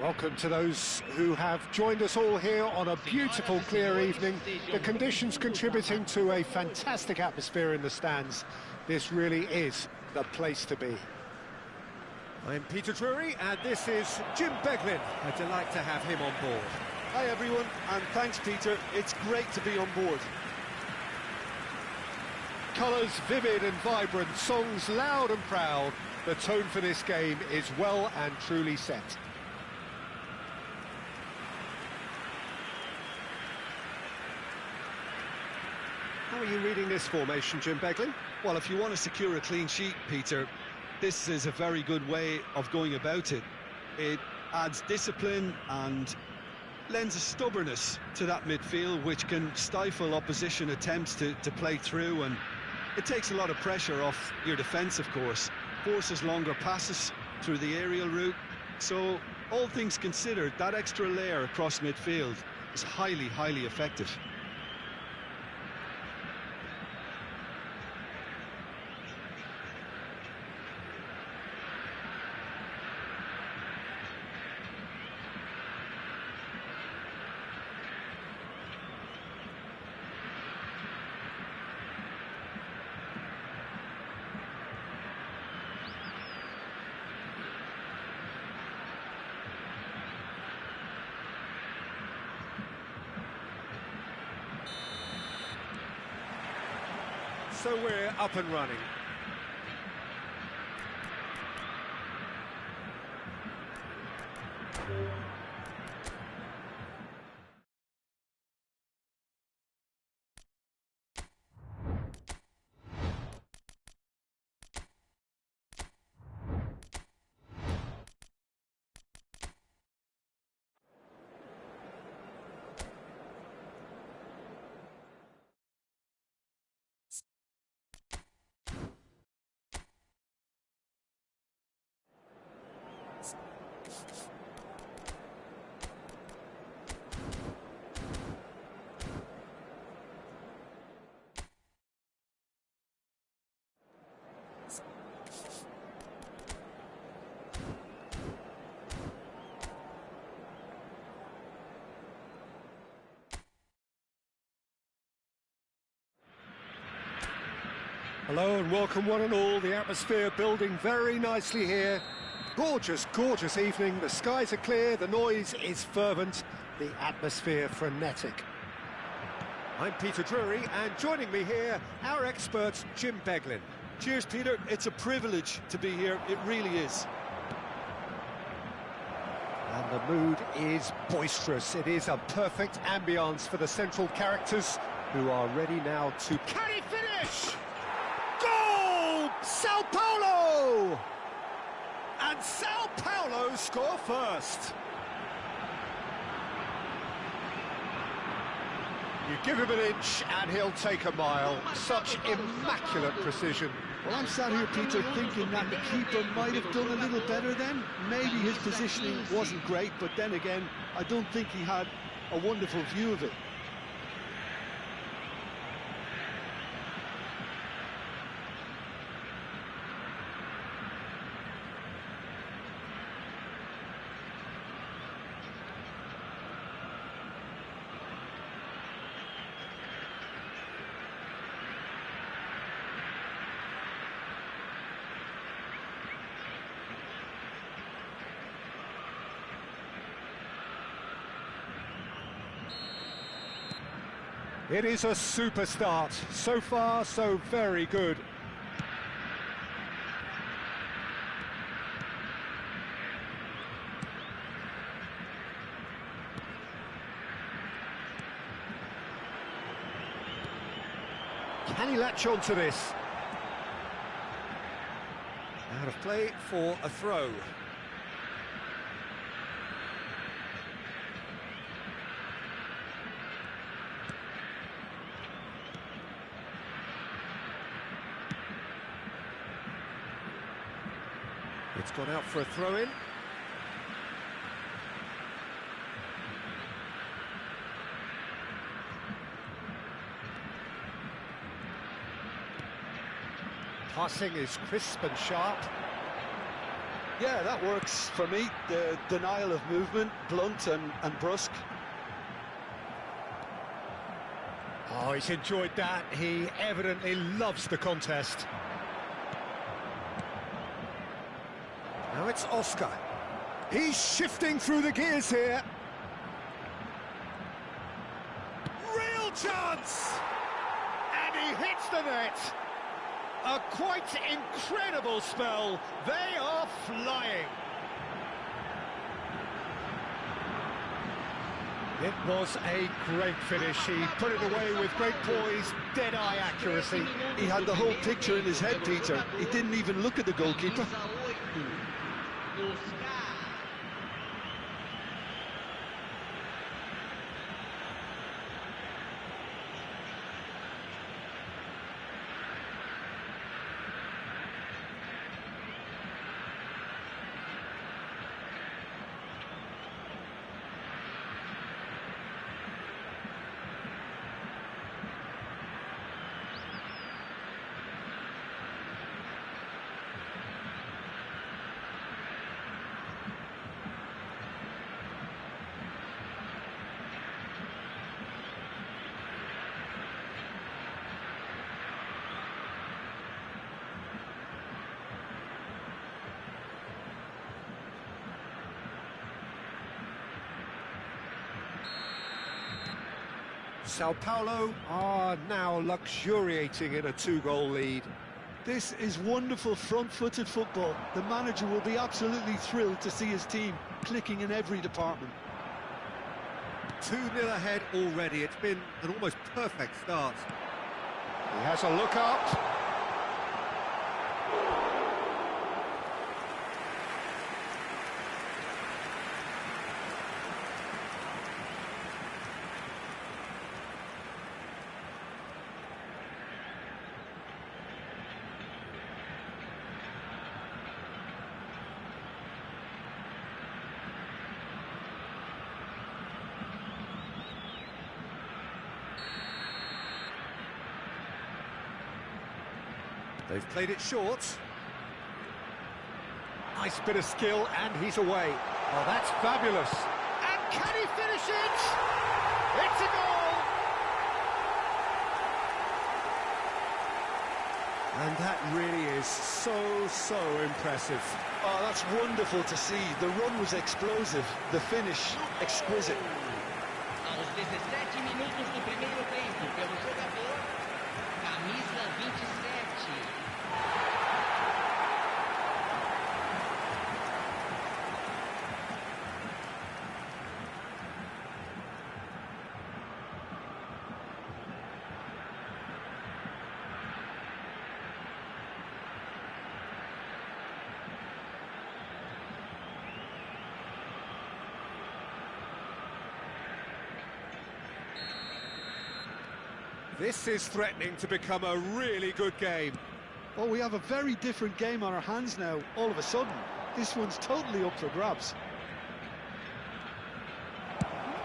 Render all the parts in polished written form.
Welcome to those who have joined us all here on a beautiful, clear evening. The conditions contributing to a fantastic atmosphere in the stands. This really is the place to be. I'm Peter Drury, and this is Jim Beglin. A delight to have him on board. Hi everyone, and thanks Peter. It's great to be on board. Colours vivid and vibrant, songs loud and proud. The tone for this game is well and truly set. How are you reading this formation, Jim Beglin? Well, if you want to secure a clean sheet, Peter, this is a very good way of going about it. It adds discipline and lends a stubbornness to that midfield, which can stifle opposition attempts to play through, and it takes a lot of pressure off your defence, of course. Forces longer passes through the aerial route. So, all things considered, that extra layer across midfield is highly, highly effective. So we're up and running. Hello and welcome one and all. The atmosphere building very nicely here. Gorgeous, gorgeous evening. The skies are clear, the noise is fervent, the atmosphere frenetic. I'm Peter Drury, and joining me here, our expert, Jim Beglin. Cheers, Peter. It's a privilege to be here. It really is. And the mood is boisterous. It is a perfect ambience for the central characters who are ready now to... Can he finish? Goal! Sao Paulo! And Sao Paulo score first. You give him an inch and he'll take a mile. Such immaculate precision. Well, I'm sat here, Peter, thinking that the keeper might have done a little better then. Maybe his positioning wasn't great, but then again, I don't think he had a wonderful view of it. It is a super start. So far, so very good. Can he latch on to this? Out of play for a throw. It's gone out for a throw-in. Passing is crisp and sharp. Yeah, that works for me. The denial of movement, blunt and brusque. Oh, he's enjoyed that. He evidently loves the contest. Now it's Oscar. He's shifting through the gears here. Real chance! And he hits the net. A quite incredible spell. They are flying. It was a great finish. He put it away with great poise, dead-eye accuracy. He had the whole picture in his head, Peter. He didn't even look at the goalkeeper. Sao Paulo are now luxuriating in a 2-goal lead. This is wonderful front-footed football. The manager will be absolutely thrilled to see his team clicking in every department. 2-0 ahead already. It's been an almost perfect start. He has a look up. They've played it short. Nice bit of skill, and he's away. Oh, that's fabulous. And can he finish it? It's a goal! And that really is so impressive. Oh, that's wonderful to see. The run was explosive, the finish exquisite. Aos 17 minutos do primeiro tempo, pelo jogador, camisa 27. This is threatening to become a really good game. Oh, we have a very different game on our hands now, all of a sudden. This one's totally up for grabs.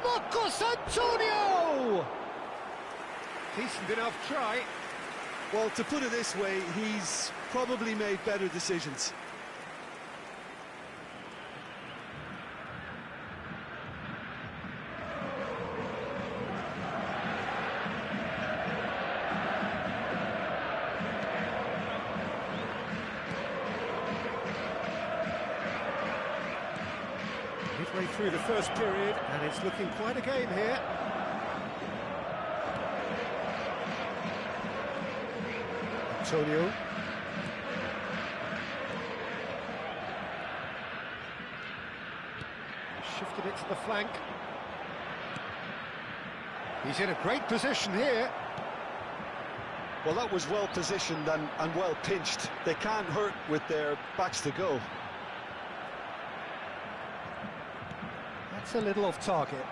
Marcos Antonio! Decent enough try. Well, to put it this way, he's probably made better decisions. Midway through the first period, and it's looking quite a game here. Antonio. Shifted it to the flank. He's in a great position here. Well, that was well positioned and well pinched. They can't hurt with their backs to go. That's a little off target.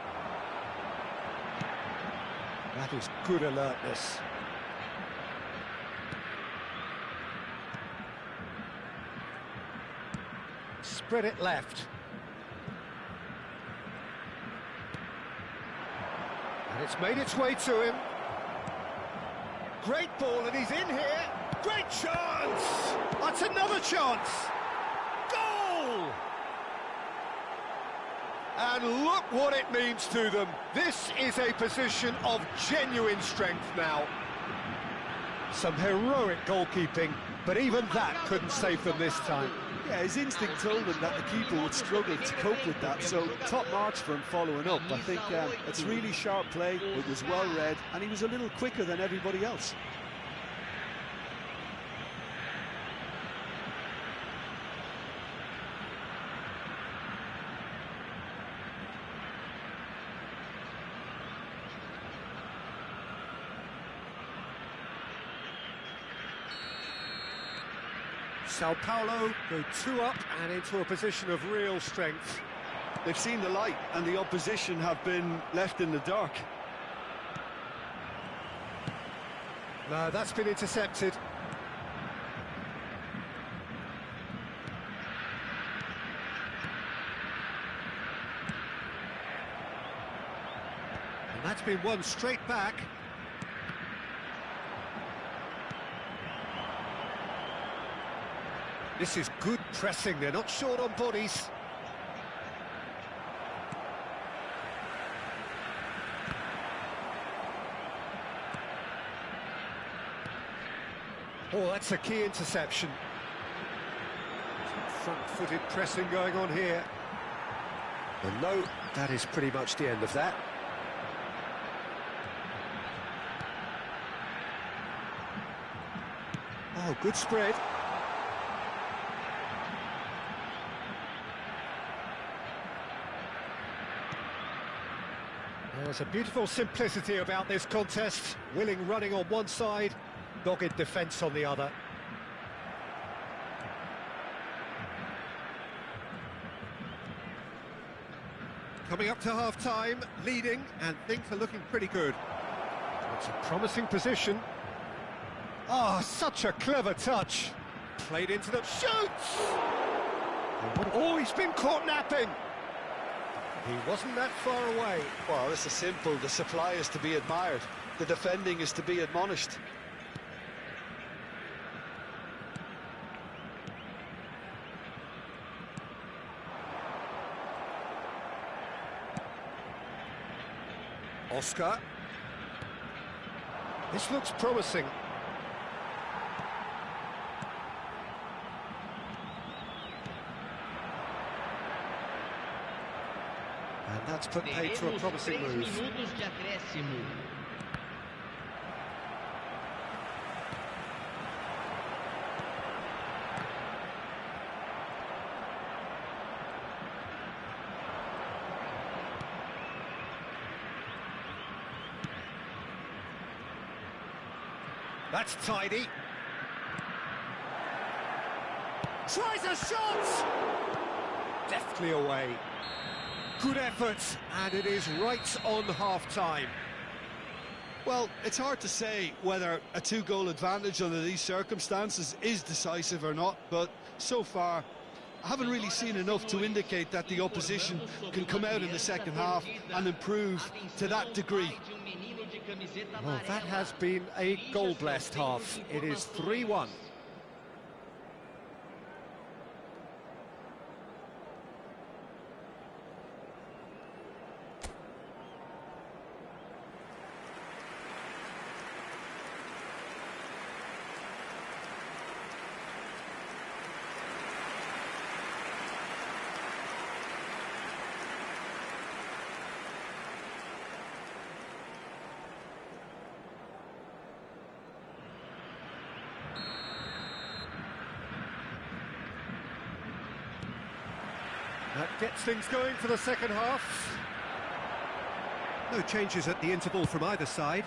That is good alertness. Spread it left. And it's made its way to him. Great ball, and he's in here. Great chance! That's another chance! Goal! And look what it means to them. This is a position of genuine strength now. Some heroic goalkeeping, but even that couldn't save them this time. Yeah, his instinct told him that the keeper would struggle to cope with that, so top marks for him following up. I think it's really sharp play, it was well read, and he was a little quicker than everybody else. Sao Paulo go 2 up and into a position of real strength. They've seen the light and the opposition have been left in the dark. No, that's been intercepted. And that's been won straight back. This is good pressing, they're not short on bodies. Oh, that's a key interception. Some front-footed pressing going on here. And no, that is pretty much the end of that. Oh, good spread. There's a beautiful simplicity about this contest. Willing running on one side, dogged defence on the other. Coming up to half-time, leading, and things are looking pretty good. It's a promising position. Ah, such a clever touch. Played into the shoots! Oh, he's been caught napping. He wasn't that far away. Well, this is simple. The supply is to be admired. The defending is to be admonished. Oscar. This looks promising. And that's put paid to a promising move. Minutos de acréscimo. That's tidy. Tries a shot! Deftly away. Good effort, and it is right on half-time. Well, it's hard to say whether a 2-goal advantage under these circumstances is decisive or not, but so far I haven't really seen enough to indicate that the opposition can come out in the second half and improve to that degree. Well, that has been a goal-blessed half. It is 3-1. That gets things going for the second half. No changes at the interval from either side.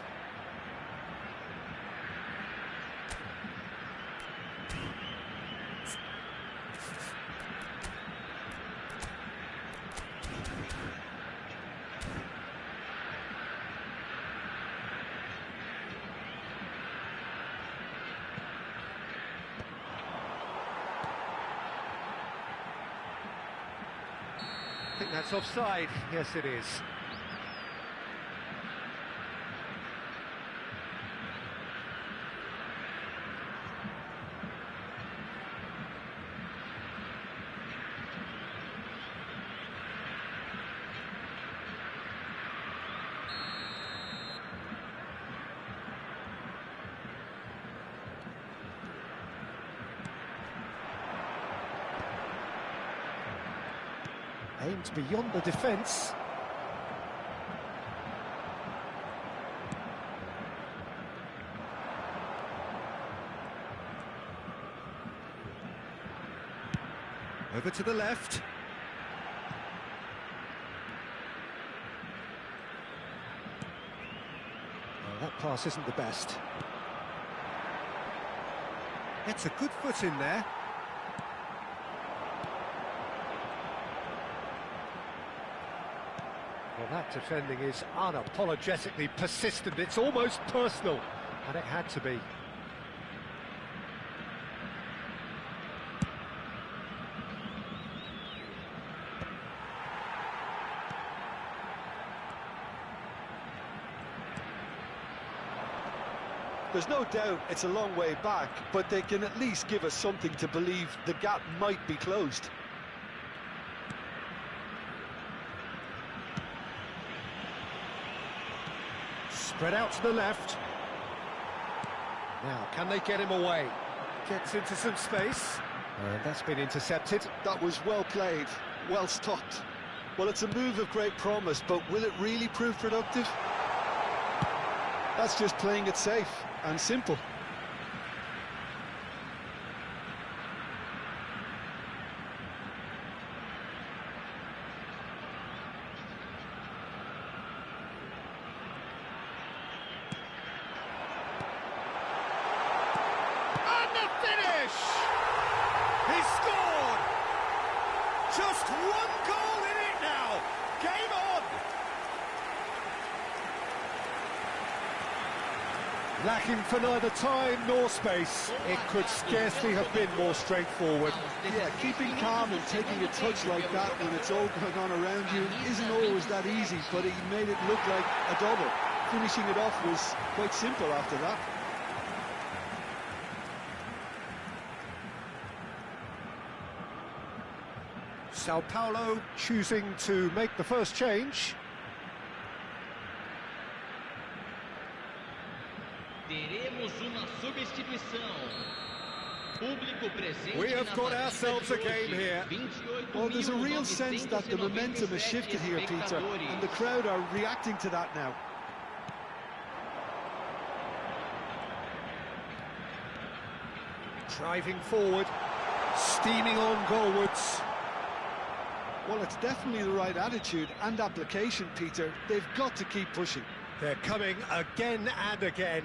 I think that's offside. Yes, it is. Aimed beyond the defence. Over to the left. Well, that pass isn't the best. It's a good foot in there. Well, that defending is unapologetically persistent. It's almost personal, and it had to be. There's no doubt it's a long way back, but they can at least give us something to believe the gap might be closed. Spread out to the left. Now, can they get him away? Gets into some space. And that's been intercepted. That was well played, well stopped. Well, it's a move of great promise, but will it really prove productive? That's just playing it safe and simple. And the finish! He scored! Just one goal in it now! Game on! Lacking for neither time nor space, it could scarcely have been more straightforward. Yeah, keeping calm and taking a touch like that when it's all going on around you isn't always that easy, but he made it look like a double. Finishing it off was quite simple after that. Sao Paulo choosing to make the first change. Teremos uma substituição. Público presente. We have got ourselves a game here. Well, there's a real sense that the momentum has shifted here, Peter, and the crowd are reacting to that now. Driving forward, steaming on goalwards. Well, it's definitely the right attitude and application, Peter. They've got to keep pushing. They're coming again and again.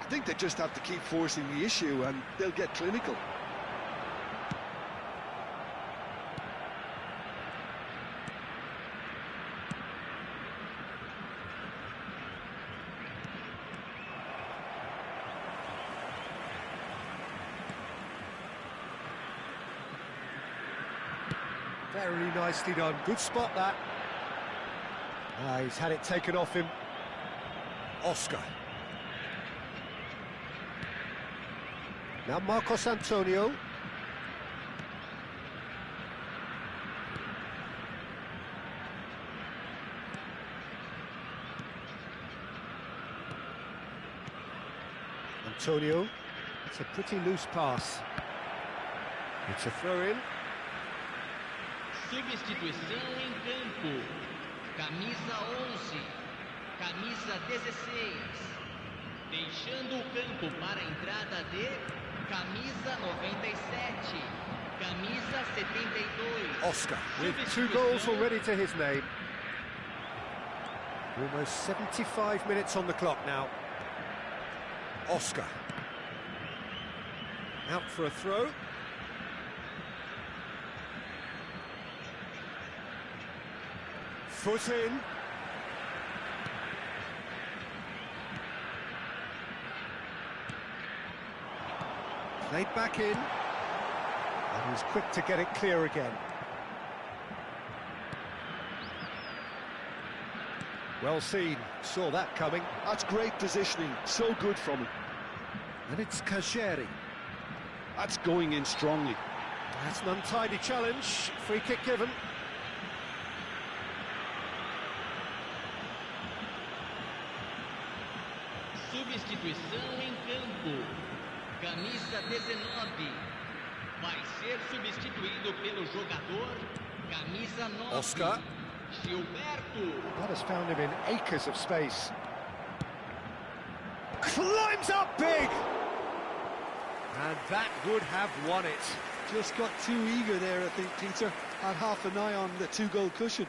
I think they just have to keep forcing the issue and they'll get clinical. Very nicely done. Good spot, that. He's had it taken off him. Oscar. Now Marcos Antonio. Antonio. It's a pretty loose pass. It's a throw-in. Substituição em campo. Camisa 11. Camisa 16. Deixando o campo para a entrada de camisa 97. Camisa 72. Oscar with 2 goals already to his name. Almost 75 minutes on the clock now. Oscar. Out for a throw. Foot in. Played back in. And was quick to get it clear again. Well seen, saw that coming. That's great positioning, so good from him. And it's Kajeri. That's going in strongly. That's an untidy challenge, free kick given. Substituição em campo. Camisa 19. Vai ser substituído pelo jogador Camisa 9. Oscar. Gilberto. That has found him in acres of space. Climbs up big! And that would have won it. Just got too eager there, I think, Peter. Had half an eye on the two-goal cushion.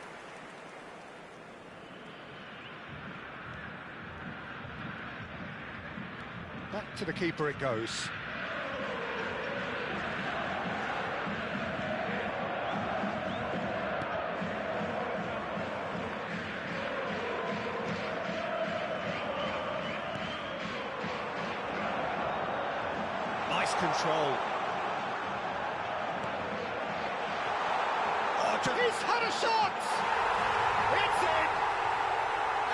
Back to the keeper it goes. Nice control. He's had a shot! It's in!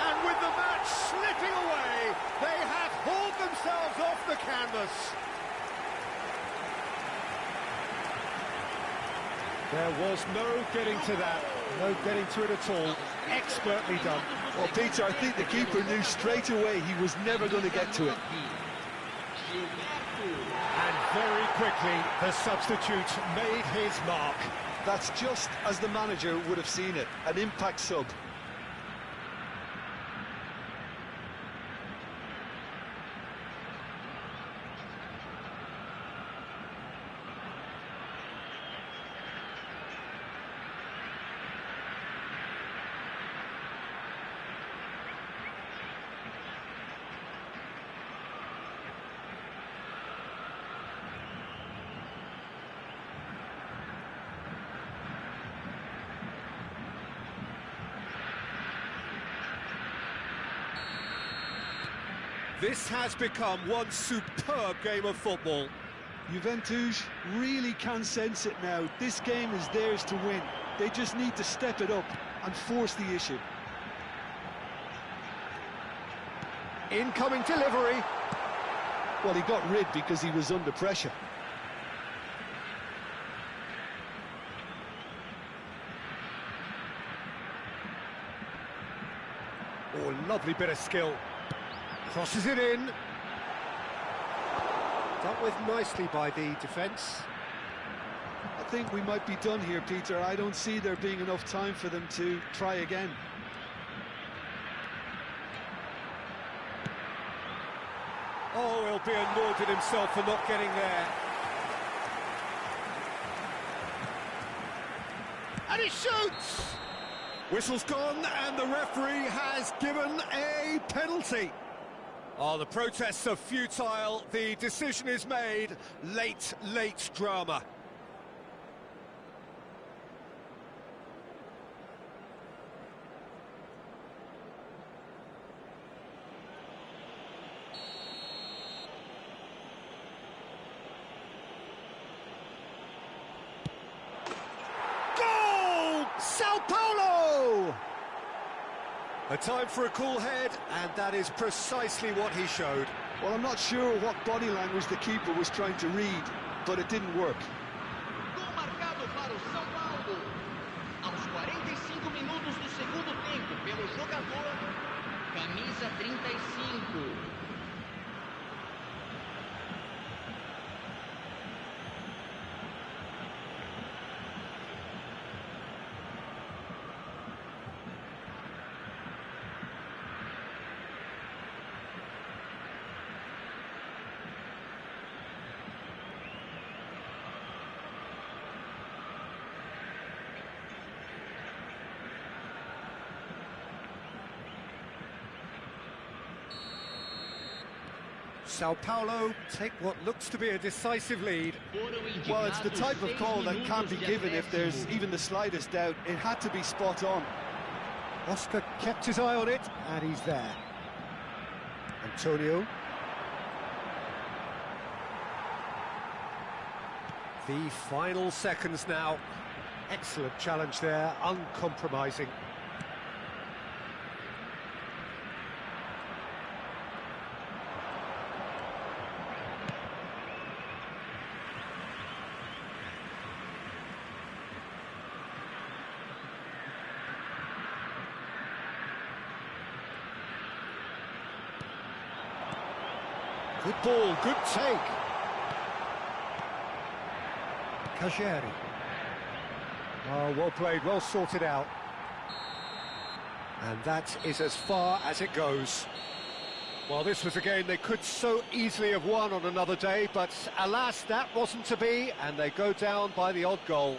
And with the match slipping away, they have hauled themselves off the canvas. There was no getting to that, no getting to it at all. Expertly done. Well, Peter, I think the keeper knew straight away he was never going to get to it. And very quickly, the substitute made his mark. That's just as the manager would have seen it, an impact sub. This has become one superb game of football. Juventude really can sense it now. This game is theirs to win. They just need to step it up and force the issue. Incoming delivery. Well, he got rid because he was under pressure. Oh, lovely bit of skill. Crosses it in. Dealt with nicely by the defence. I think we might be done here, Peter. I don't see there being enough time for them to try again. Oh, he'll be annoyed at himself for not getting there. And he shoots! Whistle's gone, and the referee has given a penalty. Oh, the protests are futile. The decision is made. Late drama. Goal! Sao Paulo! A time for a cool head, and that is precisely what he showed. Well, I'm not sure what body language the keeper was trying to read, but it didn't work. Gol marcado para o São Paulo. Aos 45 minutos do segundo tempo, pelo jogador, camisa 35. Sao Paulo take what looks to be a decisive lead. Well, it's the type of call that can't be given if there's even the slightest doubt. It had to be spot on. Oscar kept his eye on it, and he's there. Antonio. The final seconds now. Excellent challenge there, uncompromising. Good ball, good take. Cajeri. Oh, well played, well sorted out. And that is as far as it goes. Well, this was a game they could so easily have won on another day, but alas, that wasn't to be, and they go down by the odd goal.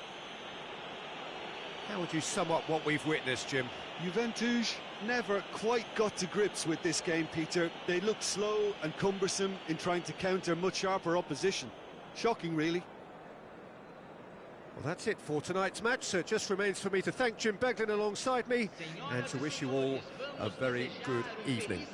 How would you sum up what we've witnessed, Jim? Juventude never quite got to grips with this game, Peter. They looked slow and cumbersome in trying to counter much sharper opposition. Shocking, really. Well, that's it for tonight's match, so it just remains for me to thank Jim Beglin alongside me and to wish you all a very good evening.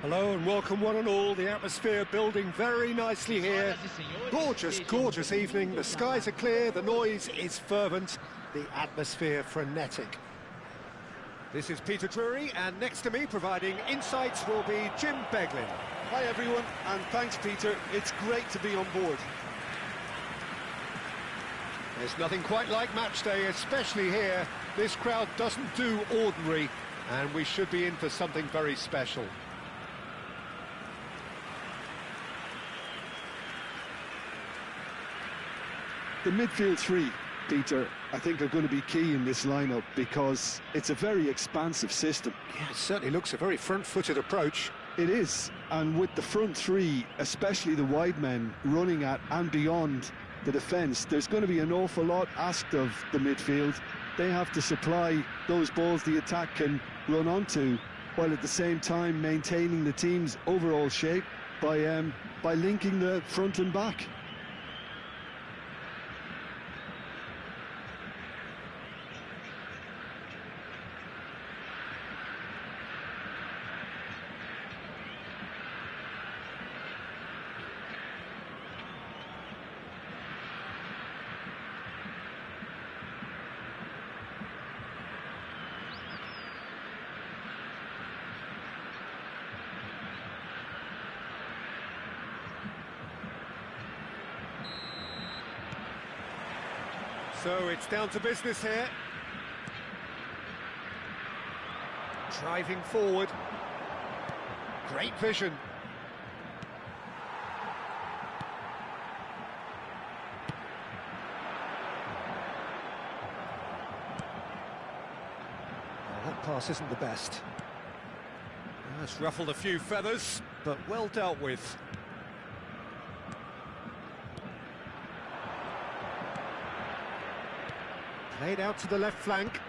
Hello and welcome one and all. The atmosphere building very nicely here. Gorgeous, gorgeous evening. The skies are clear, the noise is fervent, the atmosphere frenetic. This is Peter Drury, and next to me providing insights will be Jim Beglin. Hi everyone, and thanks Peter. It's great to be on board. There's nothing quite like match day, especially here. This crowd doesn't do ordinary, and we should be in for something very special. The midfield three, Peter, I think are going to be key in this lineup because it's a very expansive system. Yeah, it certainly looks a very front-footed approach. It is, and with the front three, especially the wide men, running at and beyond the defence, there's going to be an awful lot asked of the midfield. They have to supply those balls the attack can run onto, while at the same time maintaining the team's overall shape by linking the front and back. So it's down to business here. Driving forward. Great vision. Oh, that pass isn't the best. That's ruffled a few feathers, but well dealt with. Laid out to the left flank.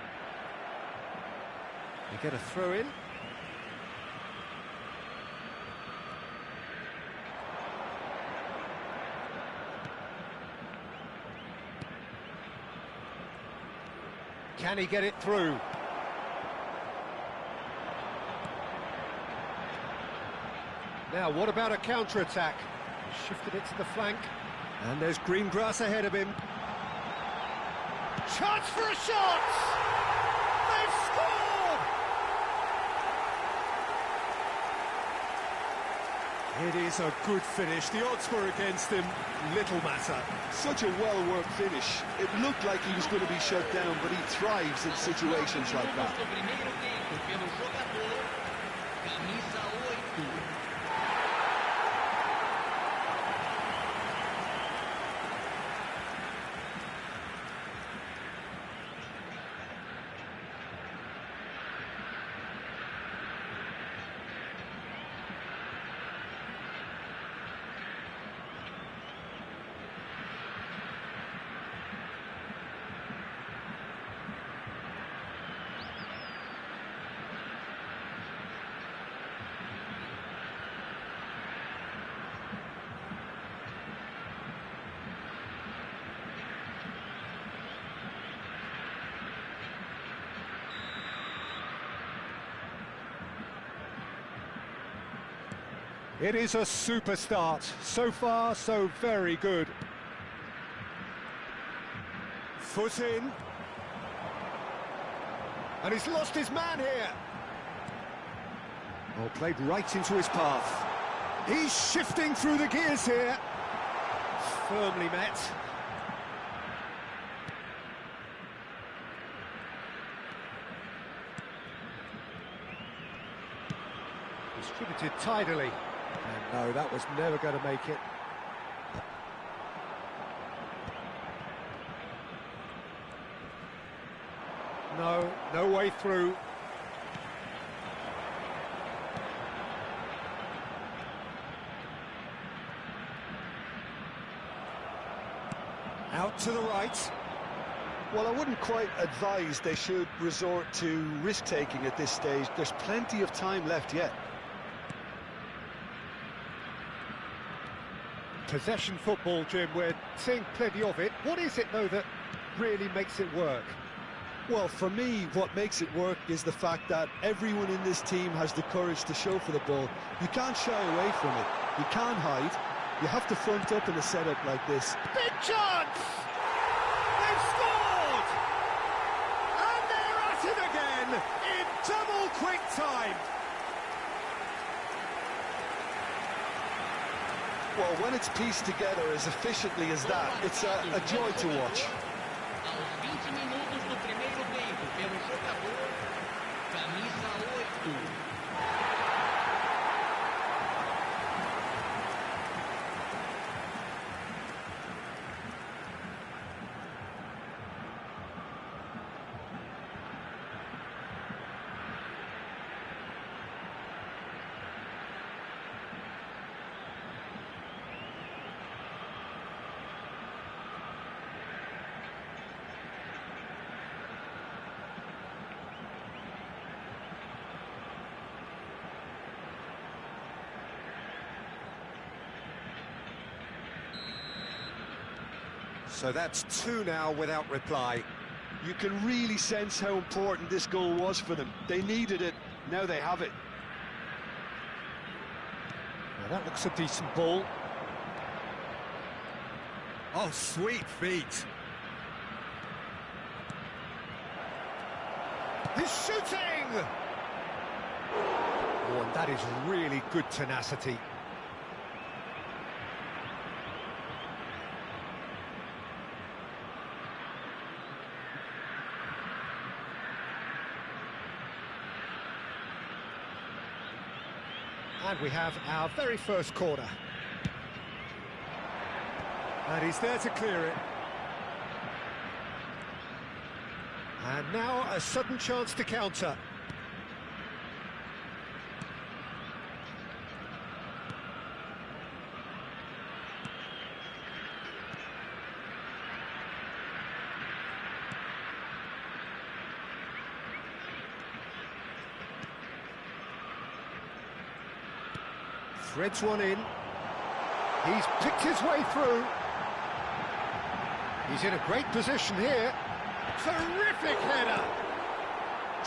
They get a throw in. Can he get it through? Now, what about a counter-attack? Shifted it to the flank. And there's green grass ahead of him. Chance for a shot! They've scored! It is a good finish. The odds were against him. Little matter. Such a well-worked finish. It looked like he was going to be shut down, but he thrives in situations like that. It is a super start. So far, so very good. Foot in. And he's lost his man here. Oh, played right into his path. He's shifting through the gears here. Firmly met. Distributed tidily. And no, that was never going to make it. No, no way through. Out to the right. Well, I wouldn't quite advise they should resort to risk-taking at this stage. There's plenty of time left yet. Possession football, Jim, we're seeing plenty of it. What is it, though, that really makes it work? Well, for me, what makes it work is the fact that everyone in this team has the courage to show for the ball. You can't shy away from it. You can't hide. You have to front up in a setup like this. Big chance! They've scored! And they're at it again in double quick time. Well, when it's pieced together as efficiently as that, it's a joy to watch. Aos 20 minutos do primeiro tempo, pelo jogador, camisa 8. So that's 2 now without reply. You can really sense how important this goal was for them. They needed it, now they have it. Well, that looks a decent ball. Oh, sweet feet. He's shooting! Oh, and that is really good tenacity. And we have our very first corner. And he's there to clear it. And now a sudden chance to counter. Threads one in. He's picked his way through. He's in a great position here. Terrific header.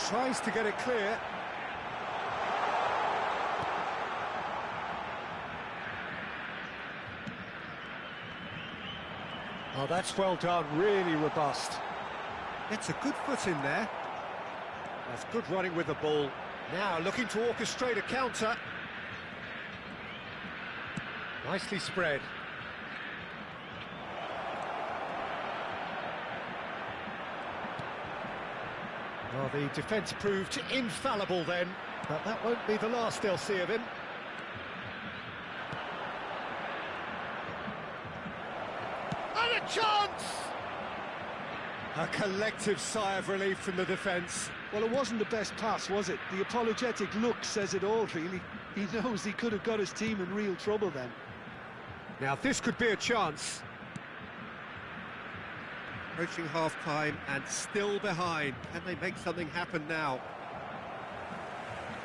Tries to get it clear. Oh, that's well done, really robust. Gets a good foot in there. That's good running with the ball. Now looking to orchestrate a counter. Nicely spread. Well, the defence proved infallible then, but that won't be the last they'll see of him. And a chance! A collective sigh of relief from the defence. Well, it wasn't the best pass, was it? The apologetic look says it all, really. He knows he could have got his team in real trouble then. Now, this could be a chance. Approaching half-time and still behind. Can they make something happen now?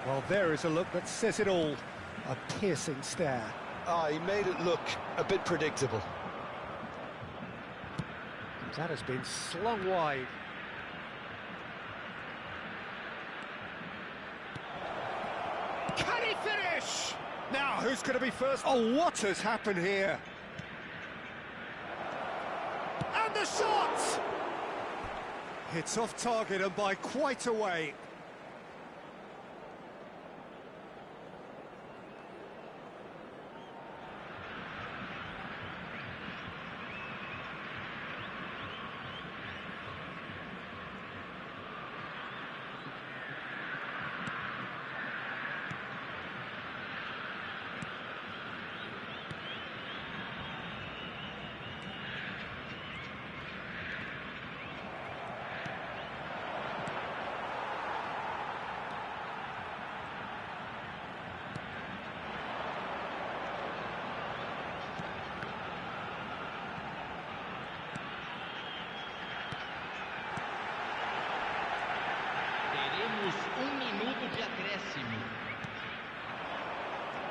Well, there is a look that says it all. A piercing stare. Ah, he made it look a bit predictable. That has been slung wide. Can he finish? Now, who's going to be first? Oh, what has happened here? And the shot! It's off target and by quite a way. Minuto de acréscimo.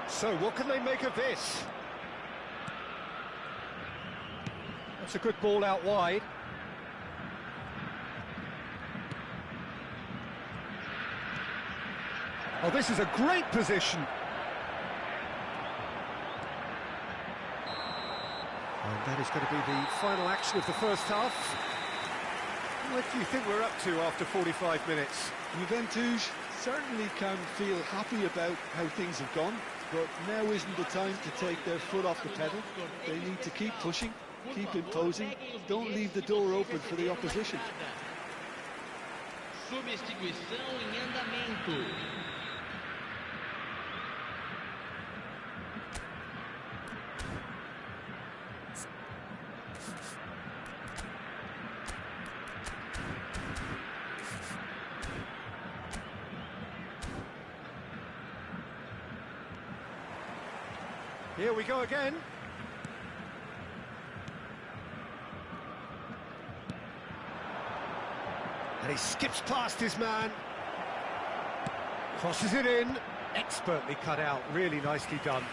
So, what can they make of this? That's a good ball out wide. Oh, this is a great position. And that is going to be the final action of the first half. What do you think we're up to after 45 minutes? Juventude certainly can feel happy about how things have gone, but now isn't the time to take their foot off the pedal. They need to keep pushing, keep imposing, don't leave the door open for the opposition. Substituição em andamento. Here we go again. And he skips past his man. Crosses it in. Expertly cut out. Really nicely done.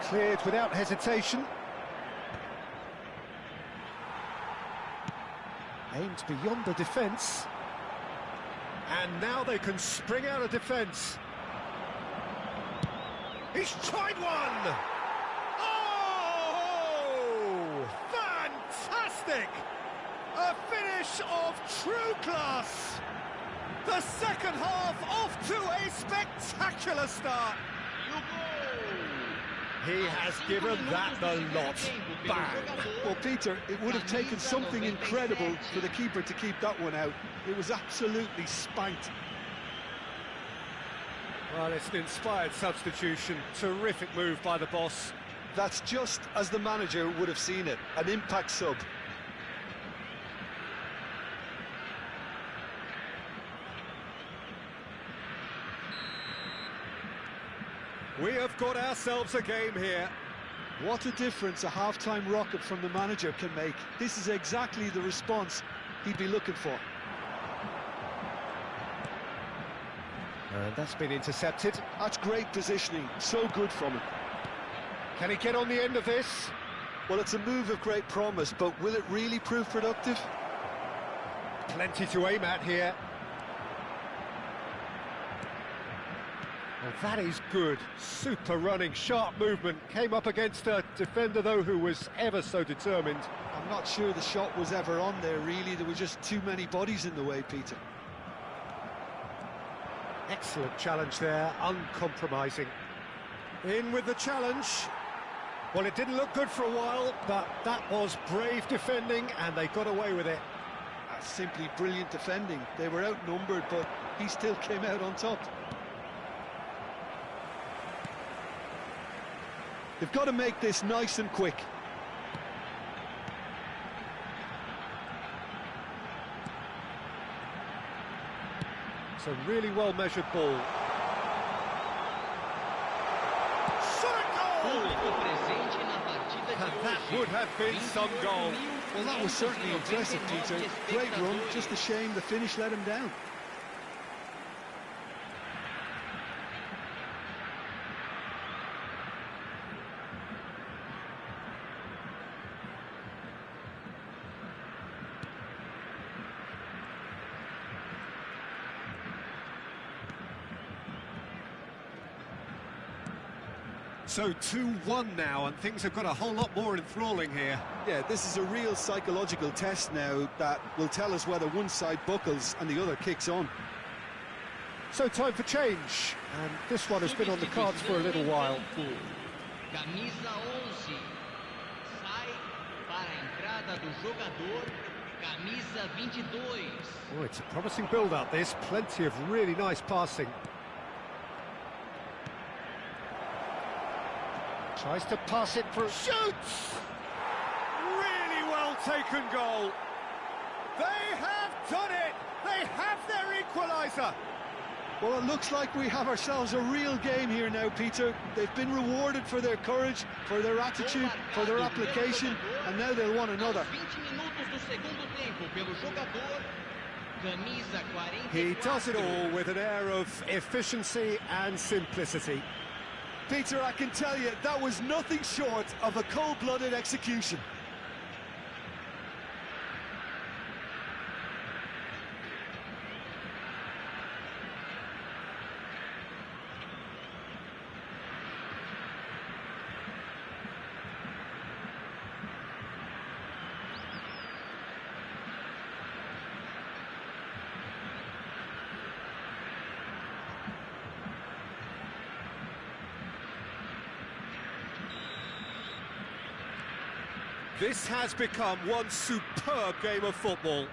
Cleared without hesitation. Aimed beyond the defence. And now they can spring out of defence. He's tried one! Oh! Fantastic! A finish of true class! The second half off to a spectacular start. He has given that the lot. Bang! Well, Peter, it would have taken something incredible for the keeper to keep that one out. It was absolutely spanked. Well, it's an inspired substitution. Terrific move by the boss. That's just as the manager would have seen it, an impact sub. We have got ourselves a game here. What a difference a half-time rocket from the manager can make. This is exactly the response he'd be looking for. And that's been intercepted. That's great positioning, so good from him. Can he get on the end of this? Well, it's a move of great promise, but will it really prove productive? Plenty to aim at here. Well, that is good. Super running, sharp movement. Came up against a defender, though, who was ever so determined. I'm not sure the shot was ever on there, really. There were just too many bodies in the way, Peter. Excellent challenge there, uncompromising. In with the challenge. Well, it didn't look good for a while, but that was brave defending, and they got away with it. That's simply brilliant defending. They were outnumbered, but he still came out on top. They've got to make this nice and quick. It's a really well-measured ball. And that would have been some goal. Well, that was certainly impressive, Peter. Great run, just a shame the finish let him down. So 2-1 now, and things have got a whole lot more enthralling here. Yeah, this is a real psychological test now that will tell us whether one side buckles and the other kicks on. So time for change, and this one has been on the cards for a little while. Camisa 11. Sai para a entrada do jogador. Camisa 22. Oh, it's a promising build-up, this. Plenty of really nice passing. Tries to pass it through. Shoots! Really well taken goal. They have done it! They have their equaliser! Well, it looks like we have ourselves a real game here now, Peter. They've been rewarded for their courage, for their attitude, for their application, and now they'll want another. He does it all with an air of efficiency and simplicity. Peter, I can tell you, that was nothing short of a cold-blooded execution. This has become one superb game of football.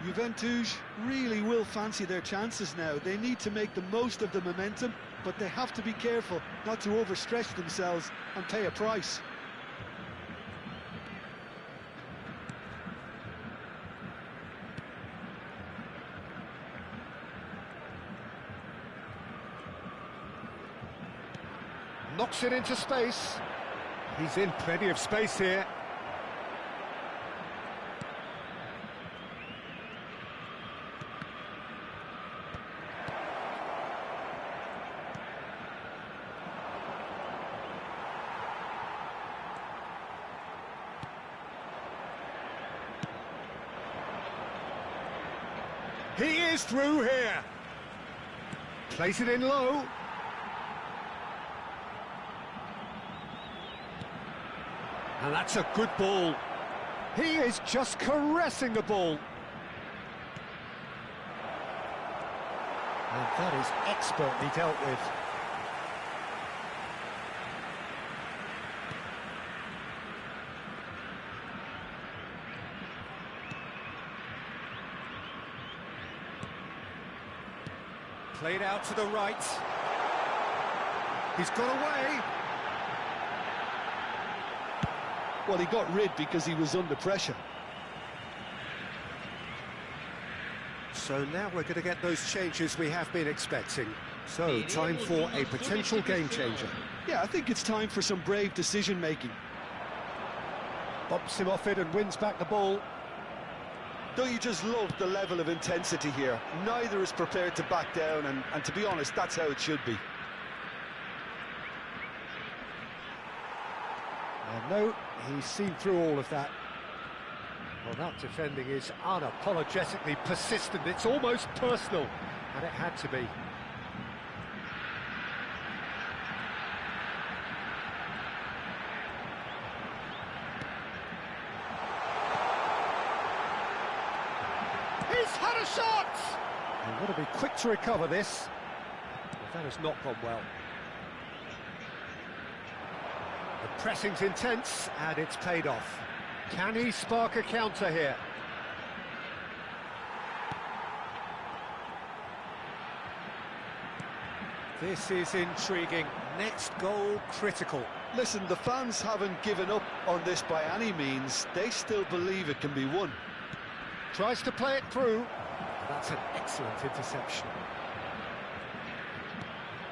Juventude really will fancy their chances now. They need to make the most of the momentum, but they have to be careful not to overstretch themselves and pay a price. Knocks it into space. He's in plenty of space here. He is through here. Place it in low. And that's a good ball. He is just caressing the ball. And that is expertly dealt with. Played out to the right. He's got away. Well, he got rid because he was under pressure. So now we're going to get those changes we have been expecting. So, time for a potential game changer. Yeah, I think it's time for some brave decision-making. Bumps him off it and wins back the ball. Don't you just love the level of intensity here? Neither is prepared to back down, and to be honest, that's how it should be. No, he's seen through all of that. Well, that defending is unapologetically persistent. It's almost personal, and it had to be. He's had a shot! He's got to be quick to recover this. But that has not gone well. The pressing's intense, and it's paid off. Can he spark a counter here? This is intriguing. Next goal critical. Listen, the fans haven't given up on this by any means. They still believe it can be won. Tries to play it through. That's an excellent interception.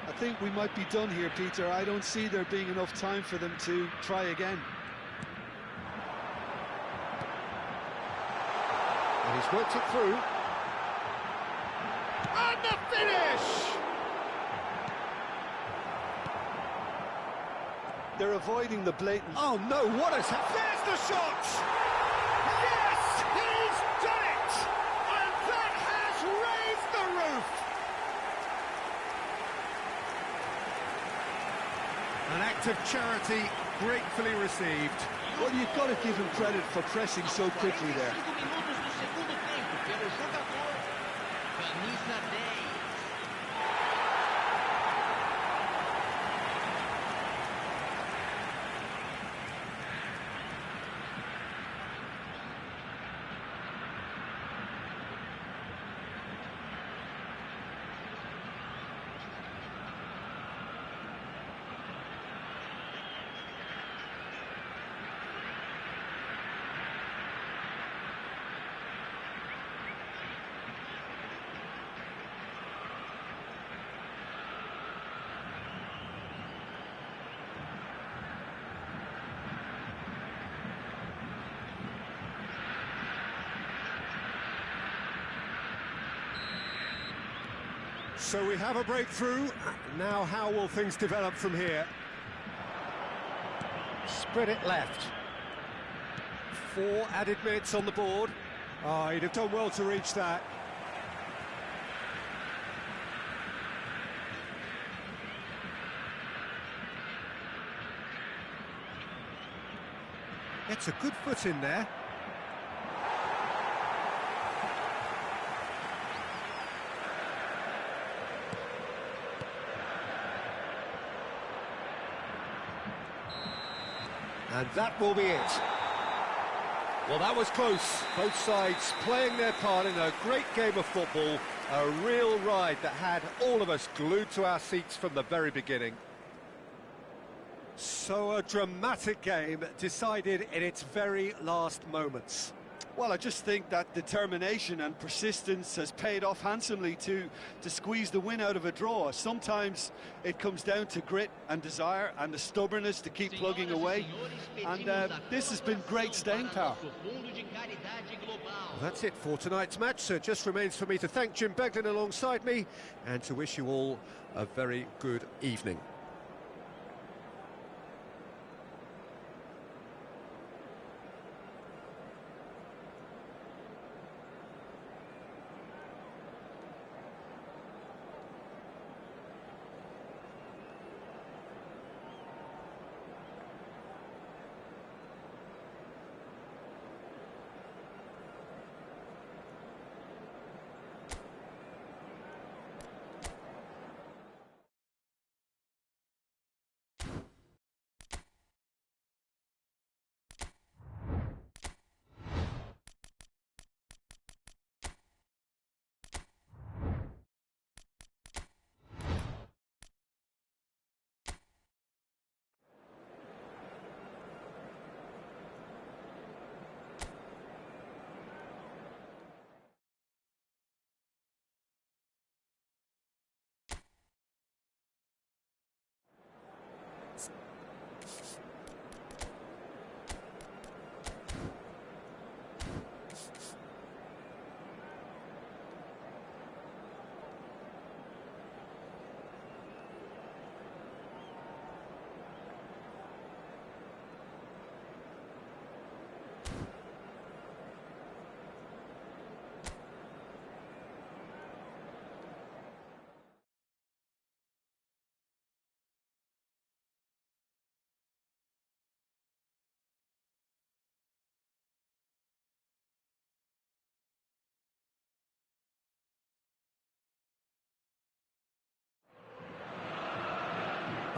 I think we might be done here, Peter. I don't see there being enough time for them to try again. And he's worked it through. And the finish! They're avoiding the blatant... Oh no, what has happened? There's the shot! Yes, he's done it! And that has raised the roof! An act of charity gratefully received. Well, you've got to give him credit for pressing so quickly there. So we have a breakthrough. Now how will things develop from here? Spread it left. 4 added minutes on the board. Oh, he'd have done well to reach that. It's a good foot in there. And that will be it. Well, that was close. Both sides playing their part in a great game of football. A real ride that had all of us glued to our seats from the very beginning. So a dramatic game decided in its very last moments. Well, I just think that determination and persistence has paid off handsomely to squeeze the win out of a draw. Sometimes it comes down to grit and desire and the stubbornness to keep plugging away. And this has been great staying power. Well, that's it for tonight's match. So it just remains for me to thank Jim Beglin alongside me and to wish you all a very good evening.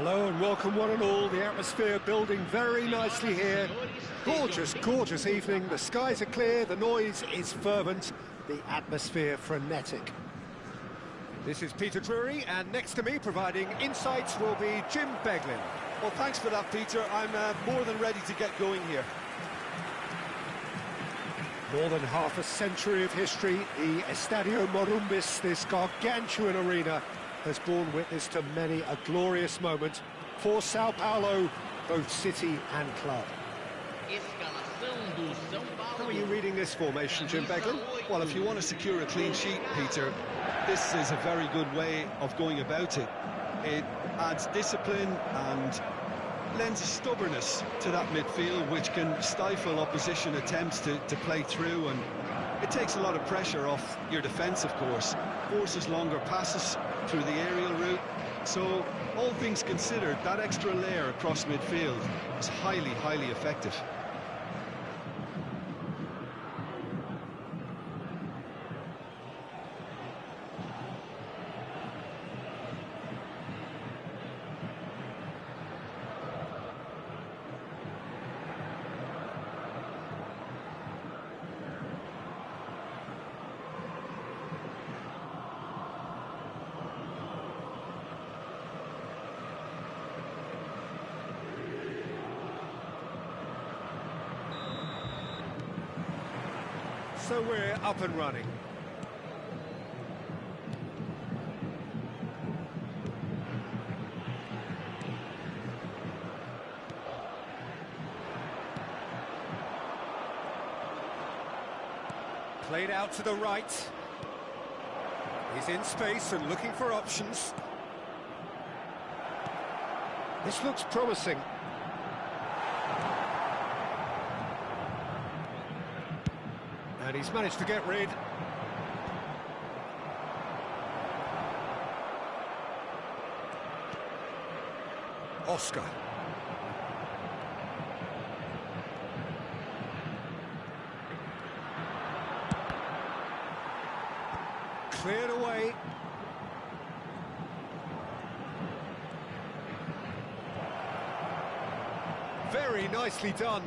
Hello and welcome one and all. The atmosphere building very nicely here. Gorgeous, gorgeous evening. The skies are clear, the noise is fervent, the atmosphere frenetic. This is Peter Drury, and next to me providing insights will be Jim Beglin. Well, thanks for that, Peter. I'm more than ready to get going here. More than half a century of history, the Estadio Morumbis, this gargantuan arena, has borne witness to many a glorious moment for Sao Paulo, both city and club. How are you reading this formation, Jim Beglin? Well, if you want to secure a clean sheet, Peter, this is a very good way of going about it. It adds discipline and lends a stubbornness to that midfield, which can stifle opposition attempts to play through, and it takes a lot of pressure off your defence, of course. Forces longer passes through the aerial route. So, all things considered, that extra layer across midfield is highly, highly effective. So we're up and running. Played out to the right. He's in space and looking for options. This looks promising. And he's managed to get rid. Oscar. Cleared away. Very nicely done.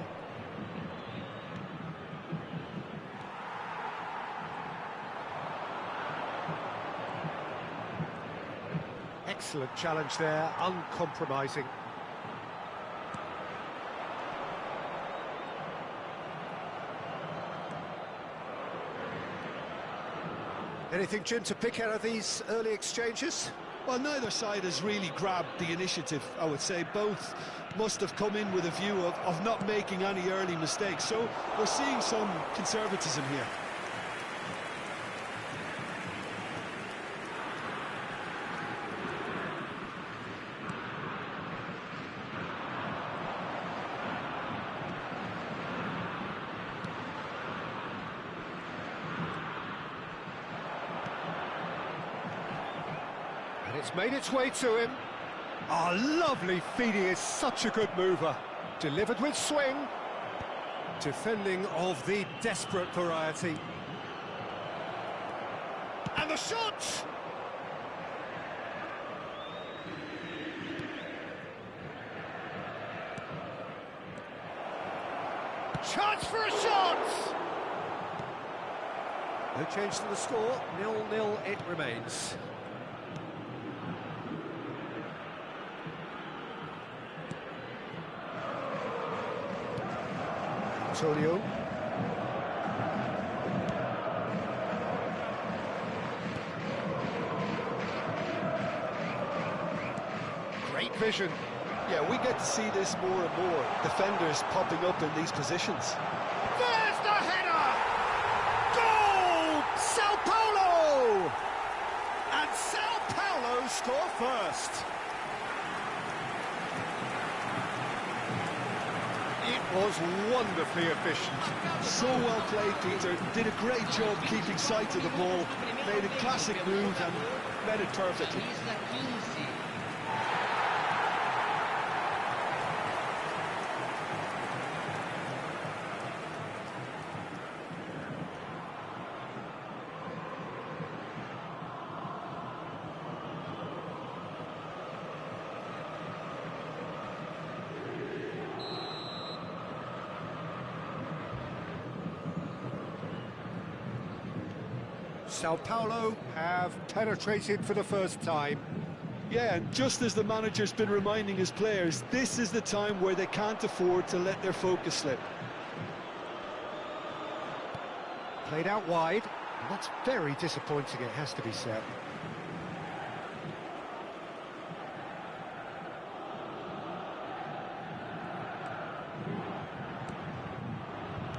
Excellent challenge there, uncompromising. Anything, Jim, to pick out of these early exchanges? Well, neither side has really grabbed the initiative, I would say. Both must have come in with a view of not making any early mistakes. So we're seeing some conservatism here. It's made its way to him. Oh, lovely feed, he is such a good mover. Delivered with swing. Defending of the desperate variety. And the shot! Chance for a shot! No change to the score, 0-0 it remains. Antonio. Great vision. Yeah, we get to see this more and more. Defenders popping up in these positions. There's the header! Goal! Sao Paulo! And Sao Paulo score first. It was wonderfully efficient. So well played, Peter. Did a great job keeping sight of the ball. Made a classic move and met it perfectly. Sao Paulo have penetrated for the first time. Yeah, and just as the manager's been reminding his players, this is the time where they can't afford to let their focus slip. Played out wide, and that's very disappointing, it has to be said.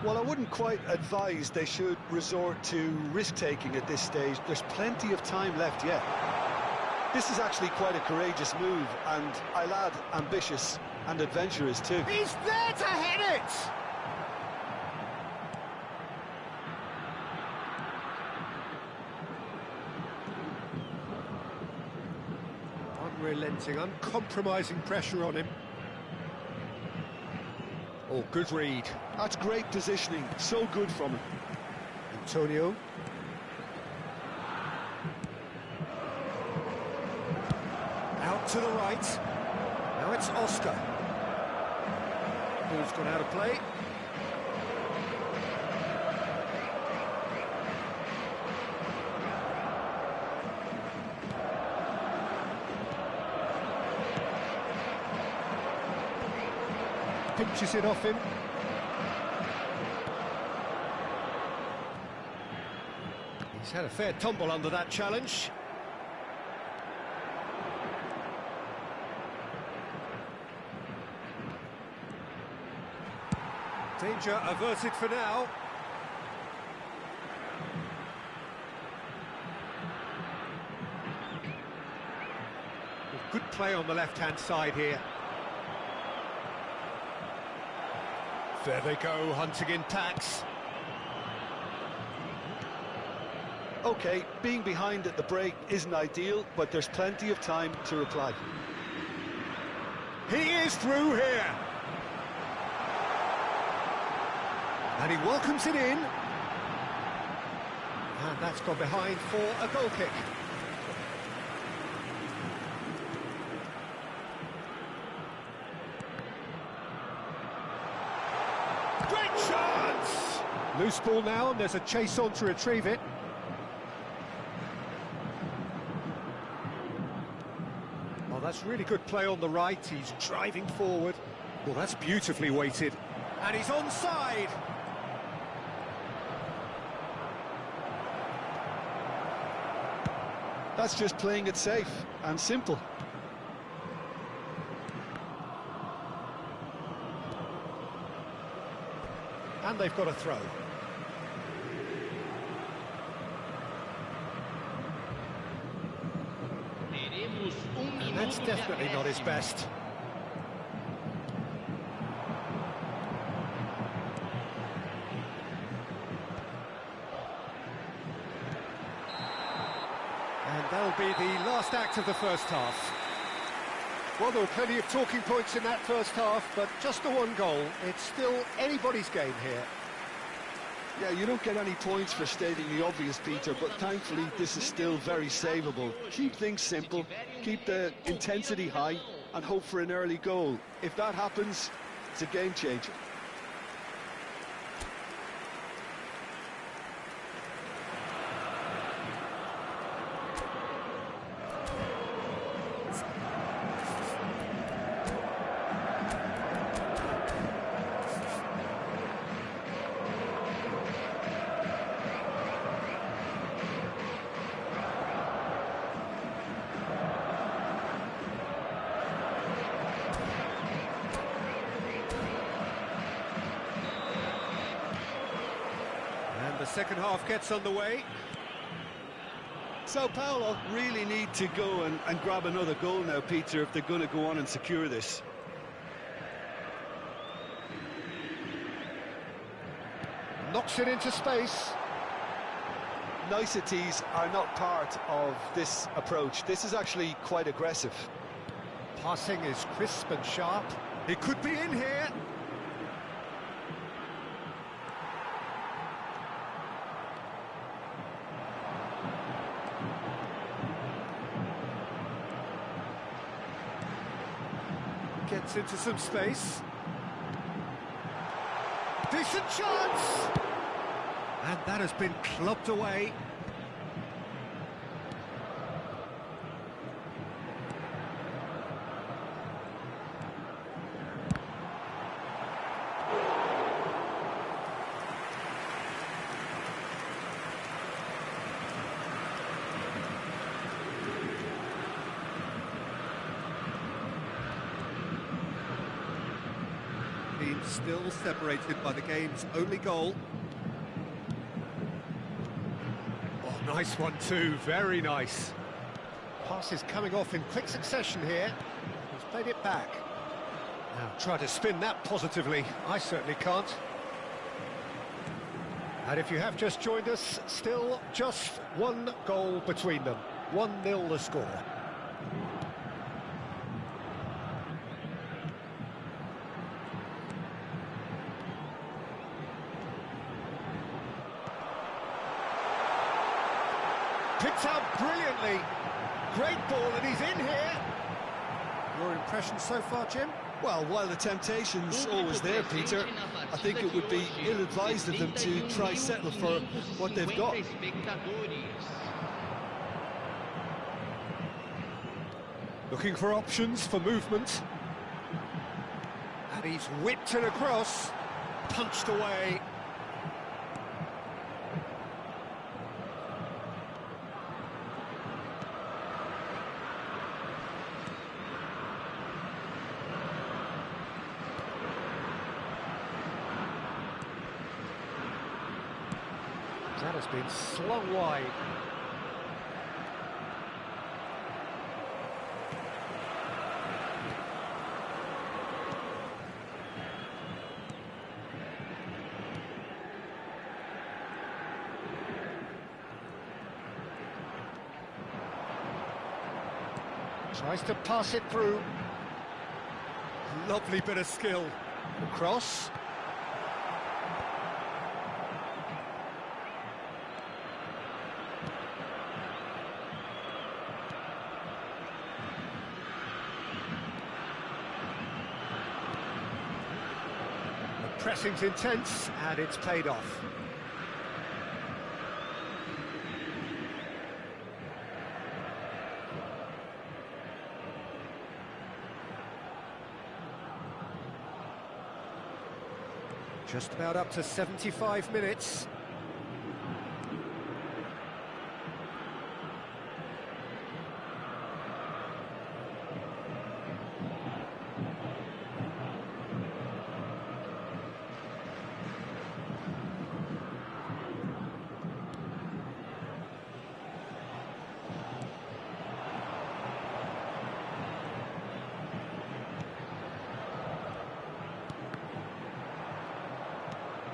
Well, I wouldn't quite advise they should resort to risk-taking at this stage. There's plenty of time left yet. This is actually quite a courageous move, and I'll add ambitious and adventurous too. He's there to hit it! Unrelenting, uncompromising pressure on him. Oh, good read. That's great positioning, so good from him. Antonio. Out to the right. Now it's Oscar. Ball's gone out of play. Pinches it off him. He's had a fair tumble under that challenge. Danger averted for now. Good play on the left-hand side here. There they go, hunting in packs. OK, being behind at the break isn't ideal, but there's plenty of time to reply. He is through here. And he welcomes it in. And that's gone behind for a goal kick. Great chance! Loose ball now, and there's a chase on to retrieve it. Oh, that's really good play on the right. He's driving forward. Well, that's beautifully weighted. And he's onside! That's just playing it safe and simple. And they've got a throw. And that's definitely not his best. And that'll be the last act of the first half. Well, there were plenty of talking points in that first half, but just the one goal. It's still anybody's game here. Yeah, you don't get any points for stating the obvious, Peter, but thankfully this is still very savable. Keep things simple, keep the intensity high, and hope for an early goal. If that happens, it's a game changer. The second half gets underway. So Paulo really need to go and grab another goal now, Peter, if they're going to go on and secure this. Knocks it into space. Niceties are not part of this approach. This is actually quite aggressive. Passing is crisp and sharp. It could be in here. Gets into some space. Decent chance! And that has been clubbed away. team still separated by the game's only goal. Oh, nice one too, very nice. Pass is coming off in quick succession here. He's played it back. Now try to spin that positively. I certainly can't. And if you have just joined us, still just one goal between them. 1-0 the score. Picked out brilliantly. Great ball, and he's in here. Your impression so far, Jim? Well, while the temptation's always there, Peter, I think it would be ill-advised of them to try settle for what they've got. Looking for options for movement. And he's whipped it across. Punched away. That has been slung wide. Tries to pass it through. Lovely bit of skill. Across. Pressing's intense, and it's paid off. Just about up to 75 minutes.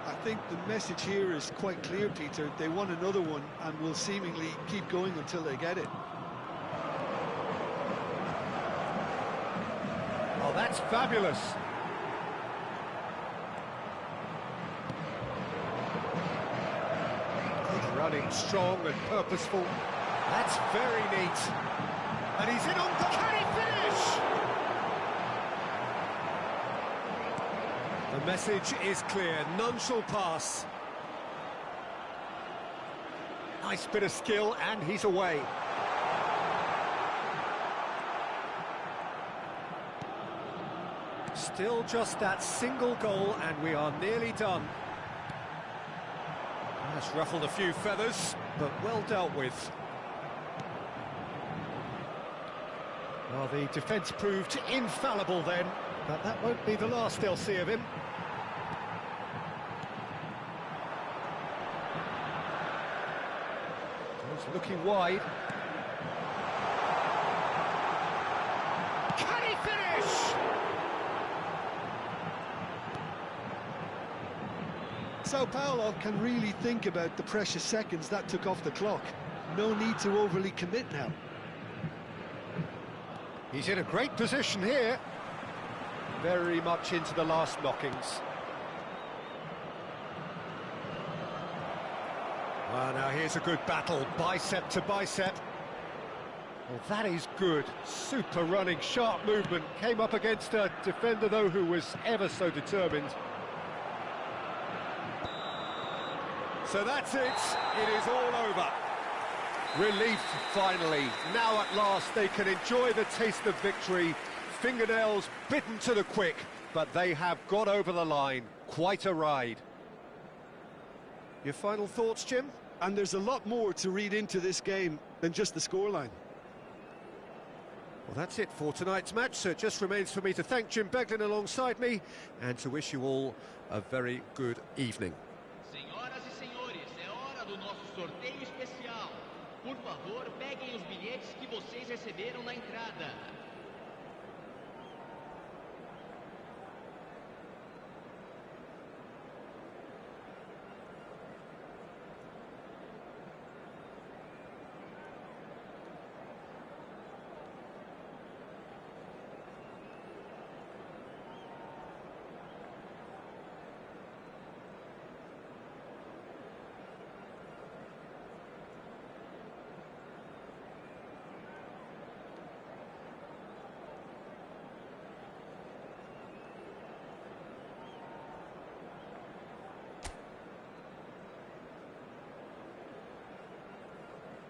I think the message here is quite clear, Peter. They want another one and will seemingly keep going until they get it. Oh, that's fabulous. Good running, strong and purposeful. That's very neat. And he's in on... Can he finish? The message is clear, none shall pass. Nice bit of skill, and he's away. Still just that single goal, and we are nearly done. That's ruffled a few feathers, but well dealt with. Well, the defence proved infallible then, but that won't be the last they'll see of him. He's looking wide. Can he finish? So Paulo can really think about the precious seconds that took off the clock. No need to overly commit now. He's in a great position here. Very much into the last knockings. Well, now here's a good battle, bicep to bicep. Well, that is good. Super running, sharp movement. Came up against a defender, though, who was ever so determined. So that's it. It is all over. Relief, finally. Now at last they can enjoy the taste of victory. Fingernails bitten to the quick, but they have got over the line. Quite a ride. Your final thoughts, Jim? And there's a lot more to read into this game than just the scoreline. Well, that's it for tonight's match, so it just remains for me to thank Jim Beglin alongside me and to wish you all a very good evening. Senhoras e senhores, é hora do nosso sorteio especial. Por favor, peguem os bilhetes que vocês receberam na entrada.